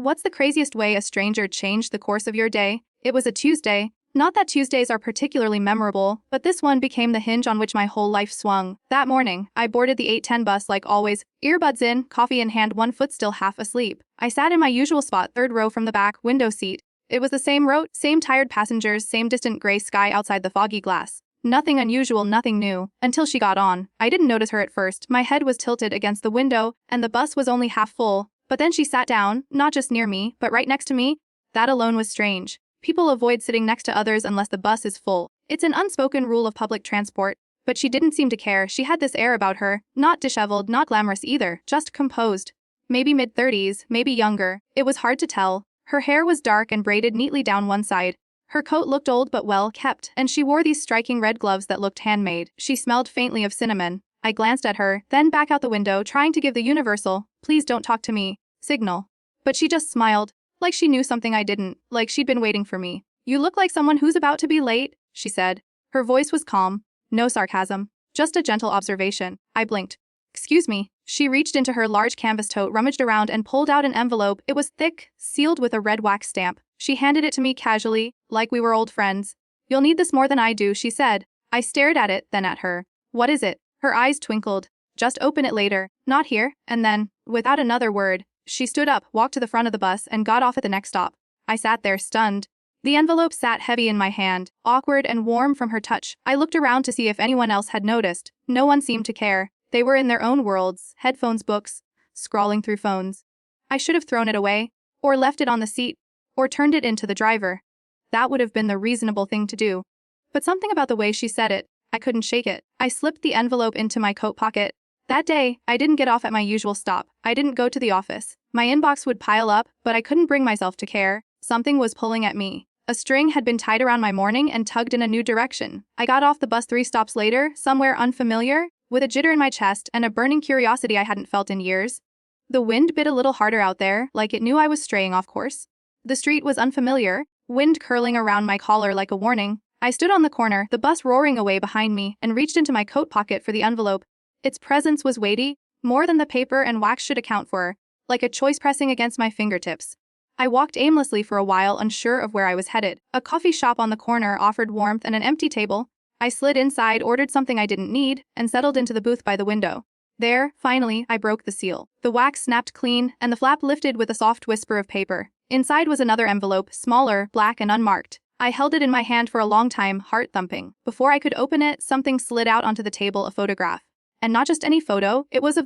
What's the craziest way a stranger changed the course of your day? It was a Tuesday. Not that Tuesdays are particularly memorable, but this one became the hinge on which my whole life swung. That morning, I boarded the 8:10 bus like always, earbuds in, coffee in hand, one foot still half asleep. I sat in my usual spot, third row from the back, window seat. It was the same route, same tired passengers, same distant gray sky outside the foggy glass. Nothing unusual, nothing new, until she got on. I didn't notice her at first. My head was tilted against the window, and the bus was only half full. But then she sat down, not just near me, but right next to me. That alone was strange. People avoid sitting next to others unless the bus is full. It's an unspoken rule of public transport. But she didn't seem to care. She had this air about her, not disheveled, not glamorous either, just composed. Maybe mid-30s, maybe younger. It was hard to tell. Her hair was dark and braided neatly down one side. Her coat looked old but well kept, and she wore these striking red gloves that looked handmade. She smelled faintly of cinnamon. I glanced at her, then back out the window, trying to give the universal, "Please don't talk to me" signal. But she just smiled. Like she knew something I didn't, like she'd been waiting for me. "You look like someone who's about to be late," she said. Her voice was calm. No sarcasm. Just a gentle observation. I blinked. "Excuse me." She reached into her large canvas tote, rummaged around, and pulled out an envelope. It was thick, sealed with a red wax stamp. She handed it to me casually, like we were old friends. "You'll need this more than I do," she said. I stared at it, then at her. "What is it?" Her eyes twinkled. "Just open it later. Not here." And then, without another word, she stood up, walked to the front of the bus, and got off at the next stop. I sat there, stunned. The envelope sat heavy in my hand, awkward and warm from her touch. I looked around to see if anyone else had noticed. No one seemed to care. They were in their own worlds, headphones, books, scrolling through phones. I should have thrown it away, or left it on the seat, or turned it into the driver. That would have been the reasonable thing to do. But something about the way she said it, I couldn't shake it. I slipped the envelope into my coat pocket. That day, I didn't get off at my usual stop. I didn't go to the office. My inbox would pile up, but I couldn't bring myself to care. Something was pulling at me. A string had been tied around my morning and tugged in a new direction. I got off the bus 3 stops later, somewhere unfamiliar, with a jitter in my chest and a burning curiosity I hadn't felt in years. The wind bit a little harder out there, like it knew I was straying off course. The street was unfamiliar, wind curling around my collar like a warning. I stood on the corner, the bus roaring away behind me, and reached into my coat pocket for the envelope. Its presence was weighty, more than the paper and wax should account for, like a choice pressing against my fingertips. I walked aimlessly for a while, unsure of where I was headed. A coffee shop on the corner offered warmth and an empty table. I slid inside, ordered something I didn't need, and settled into the booth by the window. There, finally, I broke the seal. The wax snapped clean, and the flap lifted with a soft whisper of paper. Inside was another envelope, smaller, black and unmarked. I held it in my hand for a long time, heart thumping. Before I could open it, something slid out onto the table, a photograph. And not just any photo, it was of